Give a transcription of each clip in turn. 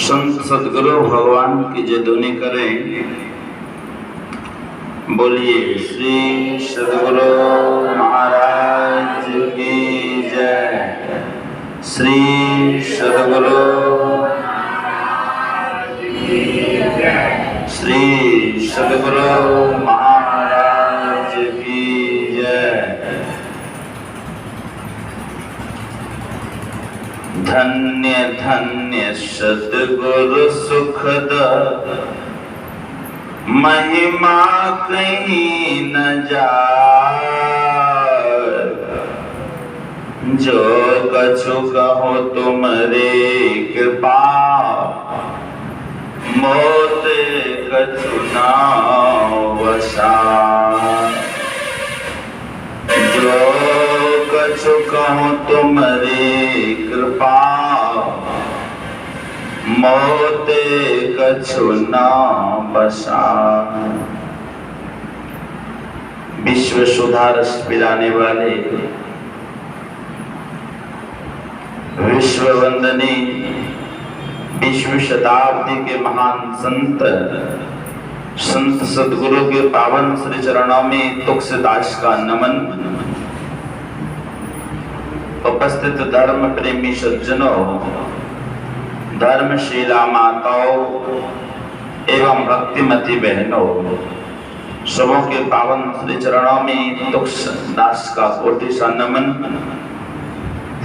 संत सदगुरु भगवान की जय ध्वनि करें। बोलिए श्री सदगुरु महाराज की जय। श्री सदगुरु श्री सदगुरु महाराज की जय। धन्य धन्य सतगुरु सुखद महिमा कहीं न जाए। जो कछु कहो तुमरे कृपा मोत कछु न वसाय। जो कछु कहूँ तुमरे कृपा मोते कछु न बसाय। विश्व सुधारस पिलाने वाले विश्व वंदनी विश्व शताब्दी के महान संत सदगुरु के पावन श्री चरणों में तुलसीदास का नमन। उपस्थित धर्म प्रेमी सज्जनों, धर्मशीला माताओं एवं भक्तिमती बहनों, सबों के पावन श्री चरणों में तुलसीदास का कोटि सा नमन।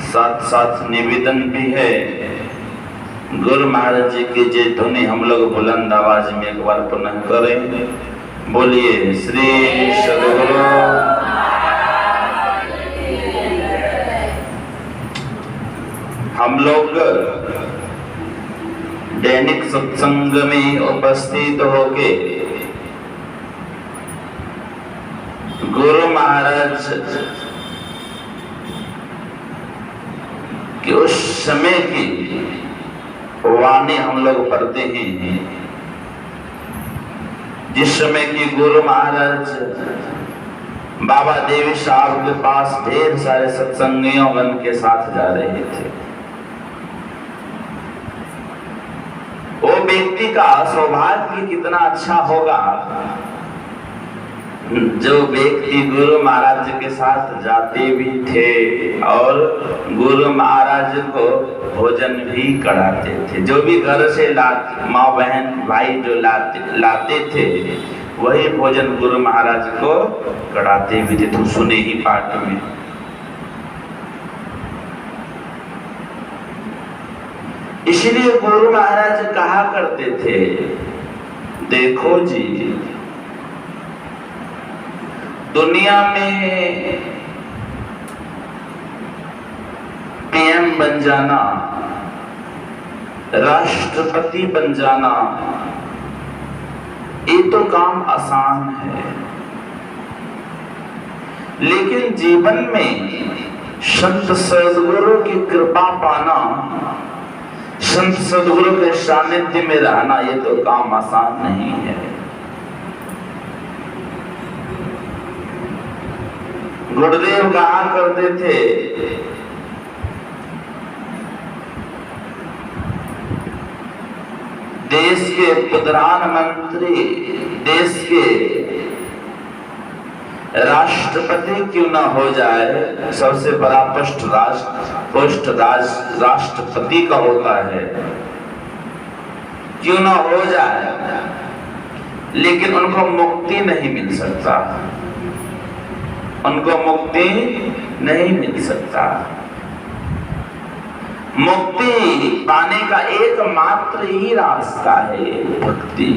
साथ साथ निवेदन भी है, गुरु महाराज जी की जय ध्वनि हम लोग बुलंद आवाज में एक बार पुनः करें। बोलिए श्री सदगुरु। हम लोग दैनिक सत्संग में उपस्थित होके गुरु महाराज कि उस समय की वाणी हम लोग पढ़ते हैं जिस समय की गुरु महाराज बाबा देवी साहब के पास ढेर सारे सत्संगियों गण के साथ जा रहे थे। वो व्यक्ति का सौभाग्य कितना अच्छा होगा जो व्यक्ति गुरु महाराज के साथ जाते भी थे और गुरु महाराज को भोजन भी कराते थे। जो भी घर से माँ बहन भाई जो लाते थे वही भोजन गुरु महाराज को कराते भी थे। तो सुने ही पाठ में इसलिए गुरु महाराज कहा करते थे, देखो जी दुनिया में पीएम बन जाना, राष्ट्रपति बन जाना, ये तो काम आसान है, लेकिन जीवन में संत सदगुरु की कृपा पाना, संत सदगुरु के सानिध्य में रहना, ये तो काम आसान नहीं है। गुरुदेव कहा करते थे, देश के प्रधानमंत्री, देश के राष्ट्रपति क्यों ना हो जाए, सबसे बड़ा पोस्ट राष्ट्रपति का होता है, क्यों ना हो जाए, लेकिन उनको मुक्ति नहीं मिल सकता, उनको मुक्ति नहीं मिल सकता। मुक्ति पाने का एकमात्र ही रास्ता है भक्ति।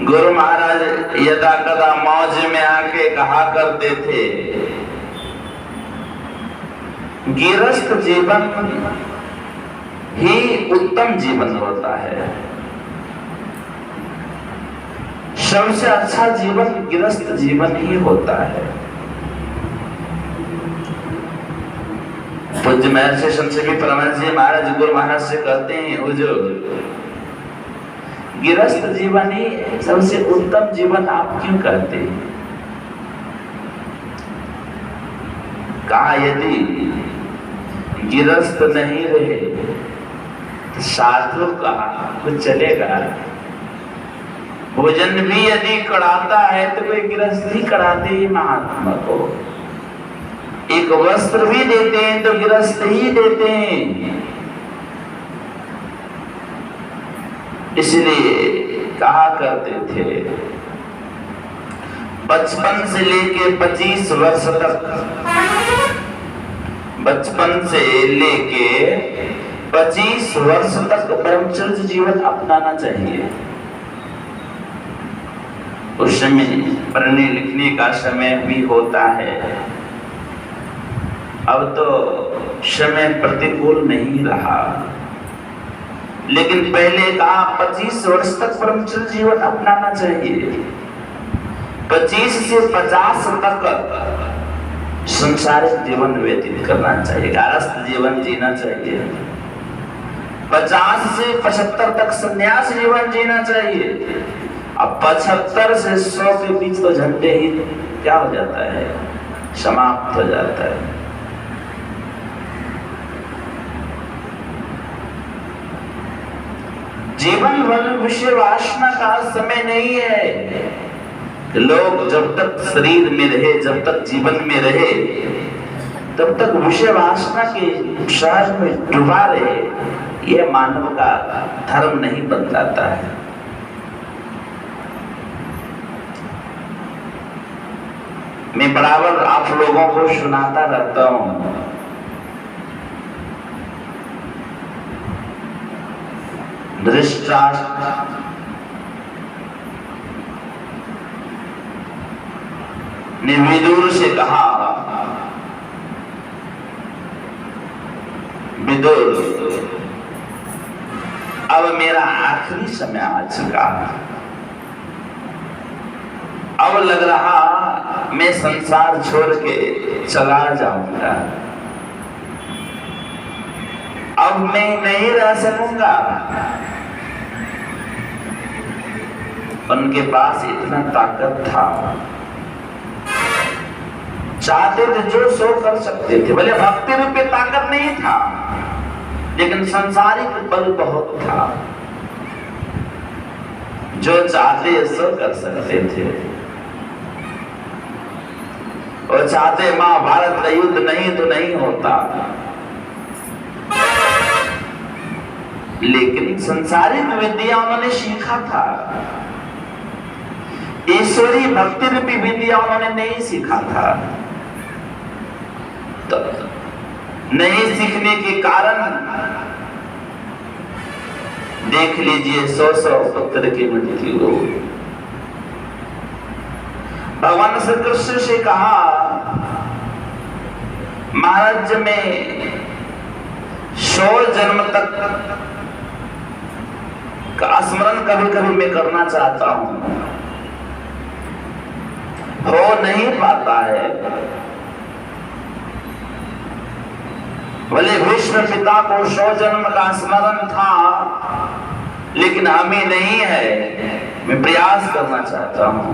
गुरु महाराज यदा कदा मौज में आके कहा करते थे, गृहस्थ जीवन ही उत्तम जीवन होता है, सबसे अच्छा जीवन गृहस्थ जीवन ही होता है। पूज्य महर्षि संक्षेपी परमानंद जी महाराज गुरु महाराज से कहते हैं, हुजूर गृहस्थ जीवन ही सबसे उत्तम जीवन आप क्यों कहते हैं? कहा यदि गिरस्त नहीं रहे तो साधु का कुछ चलेगा। भोजन भी यदि कराता है तो कोई गिरस्त ही कराते ही महात्मा को। एक वस्त्र भी देते हैं तो गिरस्त ही देते हैं। इसलिए कहा करते थे बचपन से लेके 25 वर्ष तक, बचपन से लेके 25 वर्ष तक ब्रह्मचर्य जीवन अपनाना चाहिए। उस समय पढ़ने लिखने का समय भी होता है। अब तो समय प्रतिकूल नहीं रहा, लेकिन पहले कहा 25 वर्ष तक ब्रह्मचर्य जीवन अपनाना चाहिए। 25 से 50 तक संसारिक जीवन व्यतीत करना चाहिए, गारस्थ जीवन जीना चाहिए। 50 से 75 तक संन्यास जीवन जीना चाहिए। अब 75 से 100 के बीच तो झंडे ही क्या हो जाता है, समाप्त हो जाता है। जीवन भर विषय वासना का समय नहीं है। लोग जब तक शरीर में रहे, जब तक जीवन में रहे, तब तक विषय वासना के शहर में डूबा रहे। यह मानव का धर्म नहीं बदलाता है। मैं बराबर आप लोगों को सुनाता रहता हूं। धृतराष्ट्र ने विदुर से कहा, विदुर अब मेरा आखिरी समय आ चुका, अब लग रहा मैं संसार छोड़ के चला जाऊंगा, अब मैं नहीं रह सकूंगा। उनके पास इतना ताकत था, चाहते थे जो सो कर सकते थे। भले भक्ति रूपी ताकत नहीं था, लेकिन संसारिक बल बहुत था। जो चाहते सो कर सकते थे। और चाहते महाभारत का युद्ध नहीं तो नहीं होता, लेकिन संसारिक विद्या उन्होंने सीखा था। ईश्वरी भक्ति रूपी विद्या उन्होंने नहीं सीखा था। तो नहीं सीखने के कारण देख लीजिए 100 पुत्र की मृत्यु हो। भगवान श्री कृष्ण से कहा, महाराज में 100 जन्म तक का स्मरण कभी कभी मैं करना चाहता हूं, हो नहीं पाता है। भले भीष्म पिता को 100 जन्म का स्मरण था, लेकिन हमें नहीं है। मैं प्रयास करना चाहता हूं।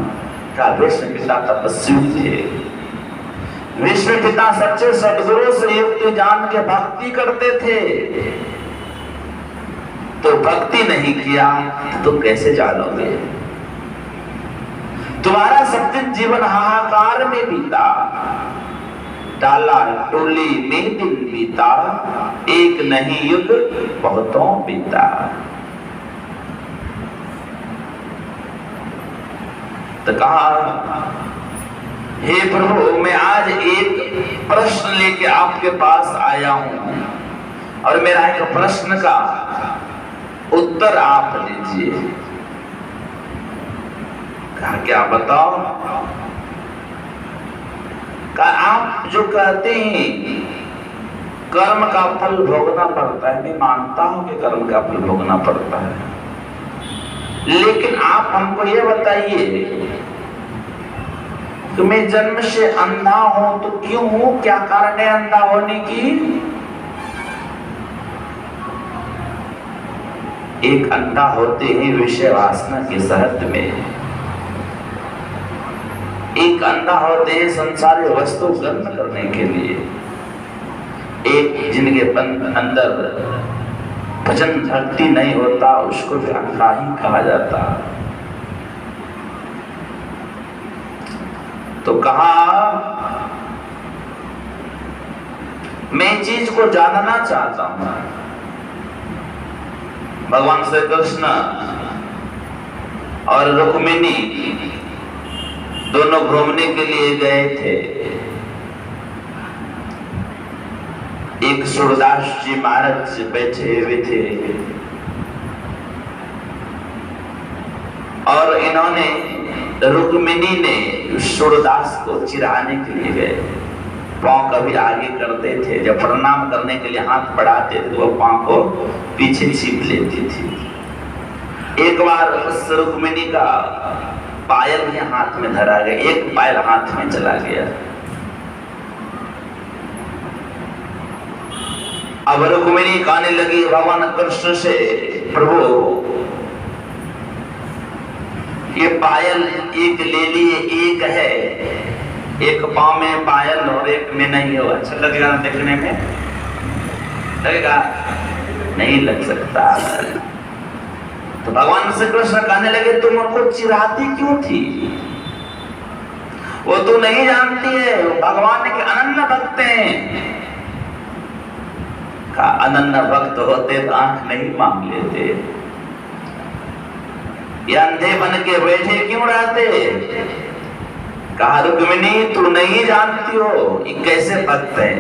क्या भीष्म पिता तपस्वी थे? भीष्म पिता सच्चे सद्गुरु से युक्त जान के भक्ति करते थे। तो भक्ति नहीं किया तो कैसे जानोगे? तुम्हारा सब दिन जीवन हाहाकार में बीता, डाला टोली में दिन बीता, एक नहीं युग बहुतों बीता। तो कहा, हे प्रभु, मैं आज एक प्रश्न लेके आपके पास आया हूं, और मेरा एक प्रश्न का उत्तर आप दीजिए। कहा, क्या बताओ? कहा, आप जो कहते हैं कर्म का फल भोगना पड़ता है, मैं मानता हूं कि कर्म का फल भोगना पड़ता है, लेकिन आप हमको ये बताइए कि मैं जन्म से अंधा हूं तो क्यों हूं? क्या कारण है अंधा होने की? एक अंधा होते ही विषय वासना के शहद में, एक अंधा होते ही संसारी वस्तु ग्रहण करने के लिए, एक जिनके अंदर भजन भक्ति नहीं होता उसको भी अंधा ही कहा जाता। तो कहा मैं चीज को जानना चाहता हूं। भगवान श्री कृष्ण और रुक्मिणी दोनों घूमने के लिए गए थे। एक सूरदास जी महाराज बैठे हुए थे और इन्होंने रुक्मिणी ने सूरदास को चिढ़ाने के लिए गए। पांव कभी आगे करते थे, जब प्रणाम करने के लिए हाथ बढ़ाते थे वो पांव को पीछे छीप लेती थी। एक बार उस रुक्मिणी का पायल ही हाथ में धरा गया, एक पायल हाथ में चला गया। अब रुक्मिणी कहने लगी भगवान कृष्ण से, प्रभु ये पायल एक ले लिए, एक है, एक पांव में पायल और एक में नहीं हो। अच्छा लगेगा देखने में? लगेगा? नहीं लग सकता। तो भगवान श्री कृष्ण कहने लगे तुम उनको चिढ़ाती क्यों थी? वो तू नहीं जानती है, भगवान के अनन्य भक्त हैं। का अनन्य भक्त होते तो आंख नहीं मांग लेते, ये अंधे बन के बैठे क्यों रहते? कहा रुक्मिणी तू नहीं जानती हो ये कैसे भक्त है।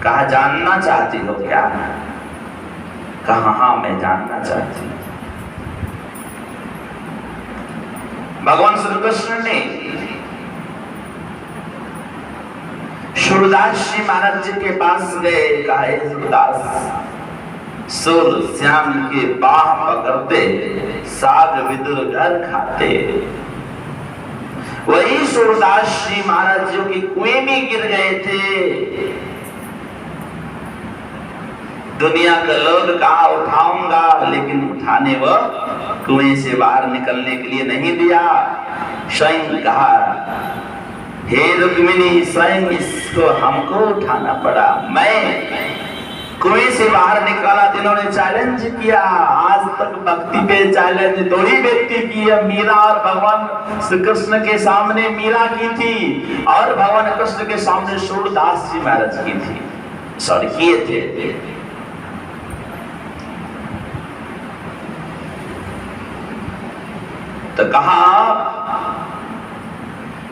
कहा जानना चाहती हो क्या? कहा हाँ मैं जानना चाहती हूं। भगवान श्री कृष्ण ने सूरदास जी महाराज जी के पास गए। कहा सूरदास, सूर श्याम के बाह पकड़ते, साग विदुर घर खाते। वही सूरदास जी महाराज जो कि कुएं में गिर गए थे। दुनिया का लोग कहा उठाऊंगा, लेकिन उठाने व कुएं से बाहर निकलने के लिए नहीं दिया। स्वयं कहा हे रुक्मिणी, स्वयं इसको हमको उठाना पड़ा। मैं कुएं से बाहर निकाला, जिन्होंने चैलेंज किया। आज तक भक्ति पे चैलेंज दो ही व्यक्ति किए, मीरा और भगवान श्री कृष्ण के सामने मीरा की थी और भगवान कृष्ण के सामने सूरदास जी महाराज की थी, सॉरी किए थे। तो कहा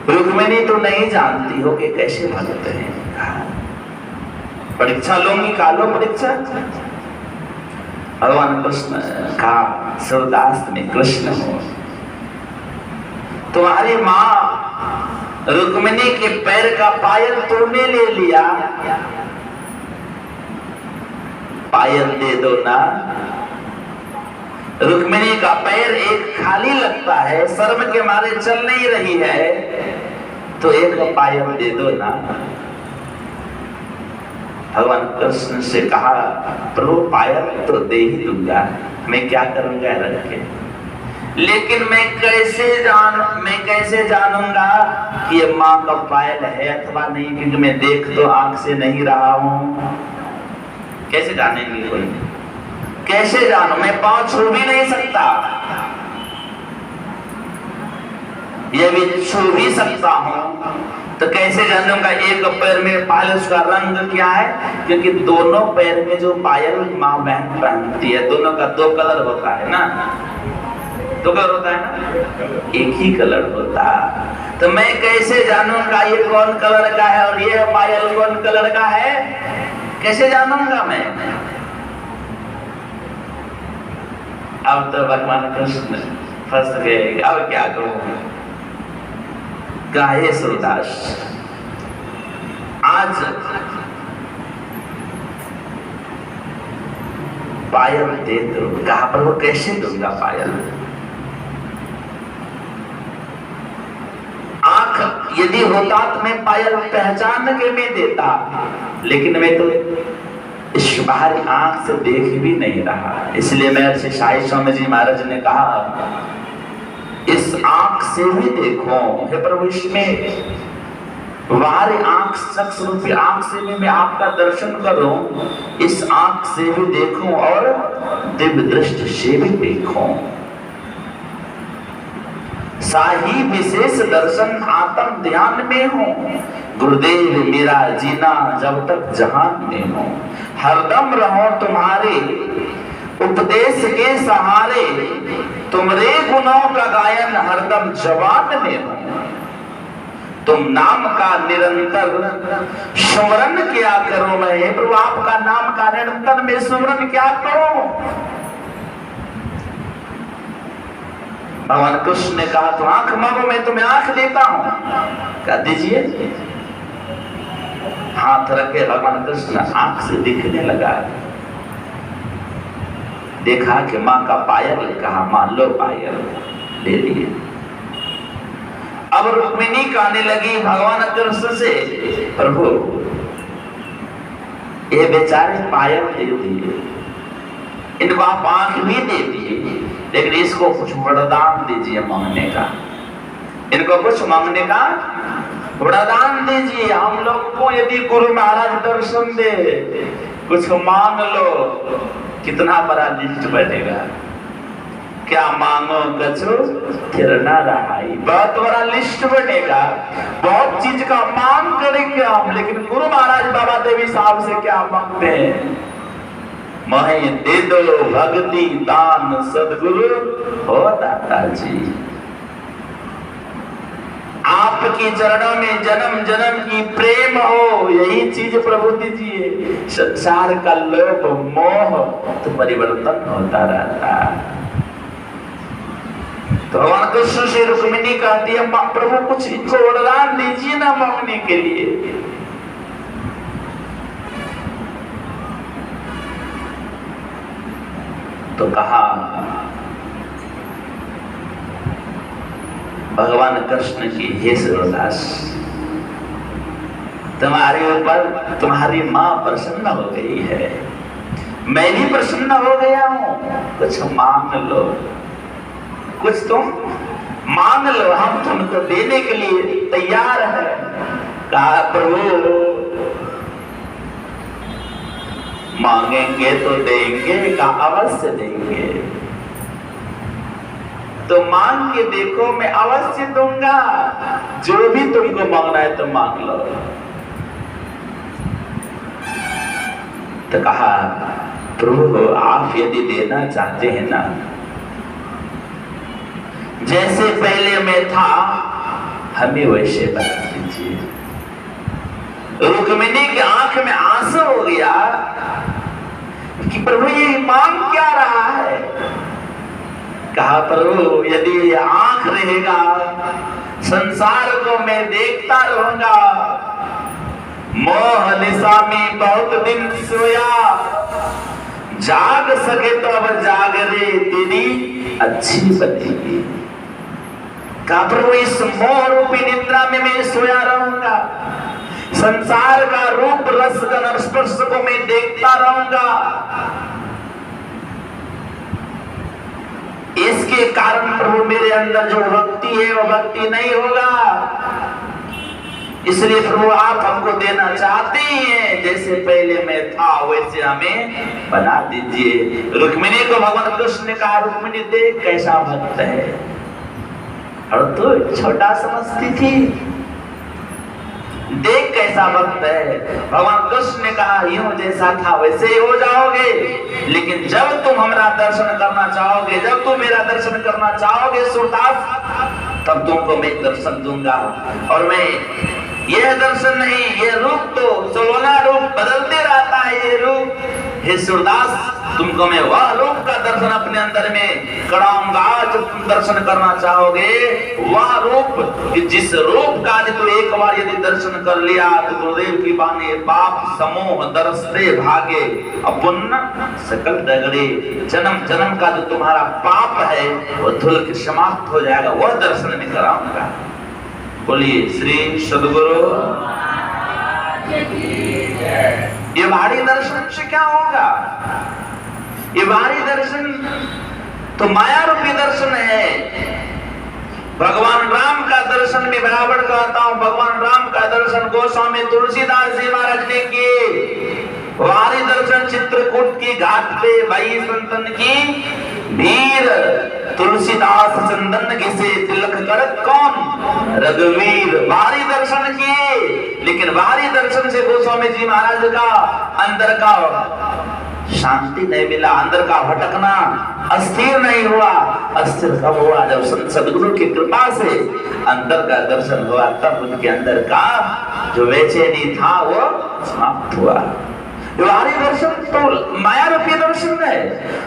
रुक्मिणी तो नहीं जानती हो कि कैसे भक्त हैं। परीक्षा लूंगी, कालो परीक्षा। भगवान कृष्ण का सूरदास में कृष्ण हो। तुम्हारी माँ रुक्मिणी के पैर का पायल तुमने ले लिया, पायल दे दो ना। रुक्मिणी का पैर एक खाली लगता है, शर्म के मारे चल नहीं रही है, तो एक पायल दे दो ना। भगवान कृष्ण से कहा प्रभु पायल तो दे ही दूंगा, मैं क्या करूंगा रख के, लेकिन मैं कैसे जानूंगा कि ये माँ का पायल है अथवा नहीं, क्योंकि मैं देख तो आंख से नहीं रहा हूं। कैसे जानेंगे कोई? कैसे जानू? मैं पांव छू भी नहीं सकता, ये भी छू भी सकता हूं, तो कैसे जानूंगा एक पैर में पायल उसका रंग क्या है? क्योंकि दोनों पैर में जो पायल माँ बहन पहनती है, दोनों का दो कलर होता है ना, दो कलर होता है ना, एक ही कलर होता। तो मैं कैसे जानूंगा ये कौन कलर का है और ये पायल कौन कलर का है? कैसे जानूंगा मैं? अब तो भगवान कृष्ण फंस गए, अब क्या करूं? गाये सूरदास, आज पायल दे दो। कहा पर वो कैसे दूंगा पायल? आंख यदि होता तो मैं पायल पहचान के मैं देता, लेकिन मैं तो इस बाहरी आंख से देख भी नहीं रहा। इसलिए महर्षि साई स्वामी जी महाराज ने कहा इस आंख से भी देखो हे प्रभु, इसमें तुम्हारी आंख चक्षु रूपी आंख से भी मैं आपका दर्शन करूं, इस आंख से भी देखूं और दिव्य दृष्टि से भी देखूं। साही विशेष दर्शन आत्म ध्यान में हो, गुरुदेव मेरा जीना जब तक जहान में हो। हरदम रहो तुम्हारे उपदेश के सहारे, तुम्हारे गुणों का गायन हरदम जवान में हो। तुम नाम का निरंतर स्मरण क्या करो, मैं प्रभु आपका नाम का निरंतर में स्मरण क्या करो। भगवान कृष्ण ने कहा तो आंख मांगो मैं तुम्हें आंख देता हूं, कह दीजिए। हाथ रखे भगवान कृष्ण आंख से दिखने लगा। देखा कि मां का पायल, कहा मां लो पायल, ले लिए। अब रुक्मिणी कहने लगी भगवान कृष्ण से, प्रभु ये बेचारे पायल दे दिए, इनको आप आंख भी दे दिए, लेकिन इसको कुछ वरदान दीजिए मांगने का, इनको कुछ मांगने का वरदान दीजिए। हम लोग को यदि गुरु महाराज दर्शन दे, कुछ मांग लो, कितना बड़ा लिस्ट बनेगा। क्या मांगो कछु फिर ना रहाई, बहुत बड़ा लिस्ट बनेगा, बहुत चीज का मांग करेंगे हम, लेकिन गुरु महाराज बाबा देवी साहब से क्या मांगते हैं? महे दे दो भक्ति दान सदगुरु हो दाता जी। आपके चरणों में जन्म जन्म की प्रेम हो, यही चीज प्रभु दीजिए। संसार का लोभ मोह तो परिवर्तन होता रहता। तो भगवान कृष्ण से रुक्मिणी कहती है प्रभु कुछ इनको वरदान दीजिए ना मांगने के लिए। तो कहा भगवान कृष्ण की हे सूरदास, तुम्हारे ऊपर तुम्हारी मां प्रसन्न हो गई है, मैं भी प्रसन्न हो गया हूं, कुछ मांग लो, कुछ तुम मांग लो, हम तुमको देने के लिए तैयार है। कहा प्रभु मांगेंगे तो देंगे, का अवश्य देंगे, तो मांग के देखो मैं अवश्य दूंगा, जो भी तुमको मांगना है तो मांग लो। तो कहा प्रभु आप यदि देना चाहते हैं ना, जैसे पहले मैं था हमें वैसे बता दीजिए। रुक्मिणी की आंख में आंसू हो गया कि प्रभु ये मांग क्या रहा है। कहा प्रभु यदि ये आंख रहेगा, संसार को मैं देखता रहूंगा, मोह निशा में बहुत दिन सोया, जाग सके तो अब जागरे तेरी अच्छी बनेगी। कहा प्रभु इस मोह रूपी निद्रा में मैं सोया रहूंगा, संसार का रूप रस गंध स्पर्श को मैं देखता रहूंगा, इसके कारण प्रभु मेरे अंदर जो भक्ति है वो भक्ति नहीं होगा। इसलिए प्रभु आप हमको देना चाहते हैं, जैसे पहले मैं था वैसे हमें बना दीजिए। रुक्मिणी को भगवान कृष्ण ने कहा रुक्मिणी देख कैसा भक्त है, और तो छोटा समझती थी, देख कैसा भक्त है। भगवान कृष्ण ने कहा यूं जैसा था वैसे ही हो जाओगे, लेकिन जब तुम हमारा दर्शन करना चाहोगे, जब तुम मेरा दर्शन करना चाहोगे सूरदास, तब तुमको मैं दर्शन दूंगा। और मैं यह दर्शन नहीं, यह रूप तो सोलह रूप बदलते रहता है, ये रूप हे सूरदास तुमको मैं वह रूप का दर्शन अपने अंदर में कराऊंगा। जब तुम दर्शन करना चाहोगे वह रूप, जिस रूप का तो एक बार यदि दर्शन कर लिया तो गुरुदेव की बानी पाप समूह दरसते भागे, अपुण्य सकल दगड़े, जन्म जन्म का जो तुम्हारा पाप है वह धुल के समाप्त हो जाएगा, वह दर्शन मैं कराऊंगा। बोलिए श्री सद्गुरु। ये भारी दर्शन से क्या होगा? ये भारी दर्शन तो माया रूपी दर्शन है। भगवान राम का दर्शन में बराबर कहता हूं, भगवान राम का दर्शन गोस्वामी तुलसीदास जी महाराज ने किए। वारी दर्शन चित्रकूट की घाट पे भाई संतन की वीर तुलसीदास चंदन घिसे तिलक कर कौन रघुवीर। वारी दर्शन किए, लेकिन वारी दर्शन से गोस्वामी जी महाराज का अंदर का शांति नहीं मिला, अंदर का भटकना अस्थिर नहीं हुआ। अस्थिर कब हुआ? जब सदगुरु की कृपा से अंदर का दर्शन हुआ, तब उनके अंदर का जो बेचैनी था वो समाप्त हुआ। बाहरी दर्शन तो माया रूपी दर्शन है।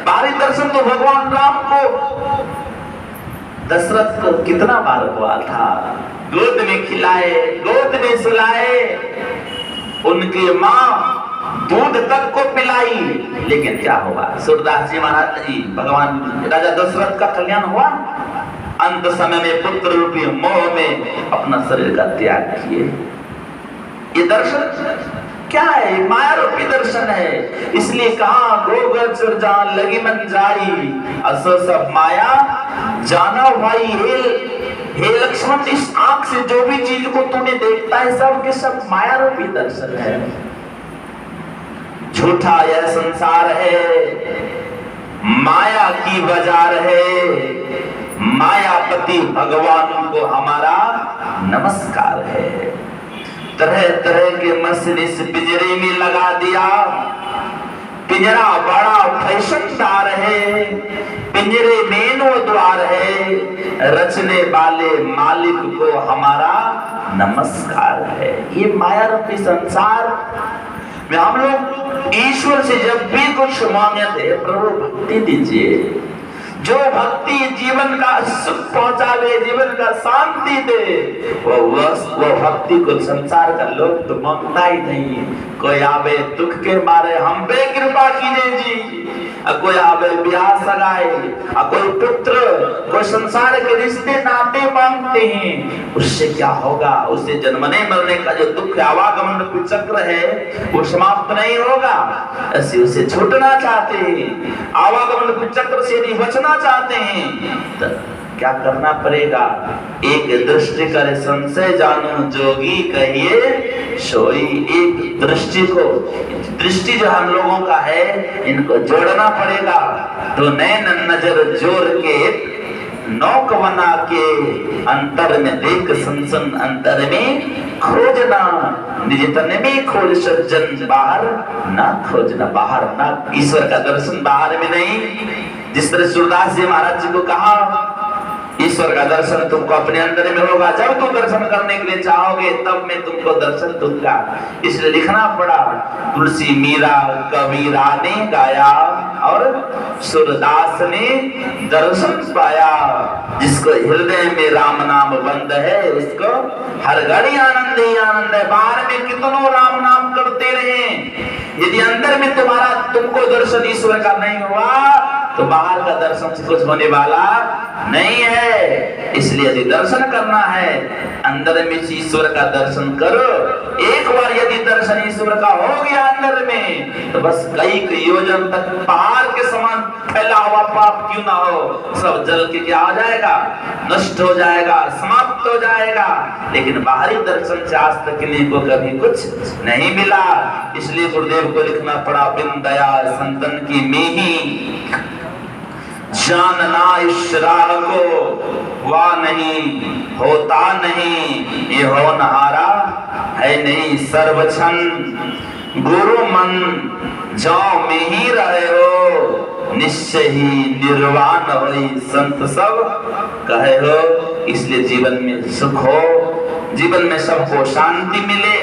बाहरी दर्शन तो भगवान राम को दशरथ को कितना बार हुआ था, गोद में खिलाए, गोद में सुलाए, उनकी माँ दूध तक को पिलाई, लेकिन क्या हुआ? सूरदास जी महाराज जी भगवान राजा दशरथ का कल्याण हुआ, अंत समय में पुत्र रूपी मोह में अपना शरीर का त्याग किए। ये दर्शन क्या है? माया रूपी दर्शन है। इसलिए कहा गोचर जान लगी मन जाई, असो सब माया जाना भाई। हे लक्ष्मण, इस आंख से जो भी चीज को तूने देखता है सब के सब माया रूपी दर्शन है। झूठा यह संसार है, माया की बाजार है, मायापति भगवान को हमारा नमस्कार है। तरह तरह के मछली इस पिंजरे में लगा दिया, पिंजरा बड़ा फैशनदार है, पिंजरे में नो द्वार है, रचने वाले मालिक को हमारा नमस्कार है। ये माया रूपी संसार में हम लोग ईश्वर से जब भी कुछ मांगते, प्रभु भक्ति दीजिए, जो भक्ति जीवन का सुख पहुंचावे, जीवन का शांति दे, वो भक्ति को संसार का लोग तो मांगता ही नहीं। कोई आवे दुख के मारे हम पे कृपा कीजिए जी, कोई आवे ब्याह सगाए, कोई पुत्र, कोई संसार के रिश्ते नाते मांगते हैं। उससे क्या होगा? उससे जन्मने मरने का जो दुख आवागमन चक्र है वो समाप्त नहीं होगा। ऐसे उसे छूटना चाहते हैं, आवागमन चक्र से नहीं बचना चाहते हैं, तो क्या करना पड़ेगा? एक दृष्टि करे संशय जानो जोगी कहिए सोई। एक दृष्टि को, दृष्टि जो हम लोगों का है, इनको जोड़ना पड़ेगा। तो नैन नजर जोड़ के नौक बना के अंतर में देख संसन अंतर में खोजना, निज तन में खोज सज्जन बाहर ना खोजना। बाहर ना, ईश्वर का दर्शन बाहर में नहीं। जिस तरह सूरदास जी महाराज जी को कहा ईश्वर का दर्शन तुमको अपने अंदर में होगा, जब तुम दर्शन करने के लिए चाहोगे तब मैं तुमको दर्शन दूंगा। इसलिए लिखना पड़ा, तुलसी मीरा कबीरा ने गाया और सूरदास ने दर्शन पाया। जिसको हृदय में राम नाम बंद है, उसको हर घड़ी आनंद ही आनंद है। बाहर में कितनों राम नाम करते रहे, यदि अंदर में तुमको दर्शन ईश्वर का नहीं हुआ तो बाहर का दर्शन से कुछ होने वाला नहीं है। इसलिए यदि दर्शन करना है, अंदर में ईश्वर का दर्शन करो। एक बार यदि दर्शन ईश्वर का हो गया अंदर में, तो बस कई योजन तक पहाड़ के समान फैला हुआ पाप क्यों ना हो, सब जल के क्या हो जाएगा? नष्ट हो जाएगा, समाप्त हो जाएगा। लेकिन बाहरी दर्शन से आज तक किन्हीं को कभी कुछ नहीं मिला। इसलिए गुरुदेव को लिखना पड़ा, बिन दया संतन की मेही जानना इस राह को वा नहीं होता नहीं, ये होनहारा है नहीं सर्वक्षण। गुरु मन जाओ में ही रहे हो, निश्चय ही निर्वाण होई संत सब कहे हो। इसलिए जीवन में सुख हो, जीवन में सबको शांति मिले,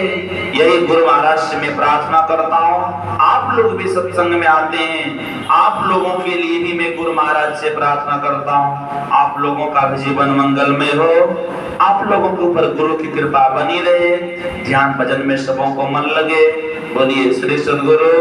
यही गुरु महाराज से मैं प्रार्थना करता हूँ। आप लोग भी सत्संग में आते हैं, आप लोगों के लिए भी मैं गुरु महाराज से प्रार्थना करता हूँ, आप लोगों का भी जीवन मंगलमय हो, आप लोगों के ऊपर गुरु की कृपा बनी रहे, ध्यान भजन में सबों को मन लगे। बोलिए श्री सद्गुरु।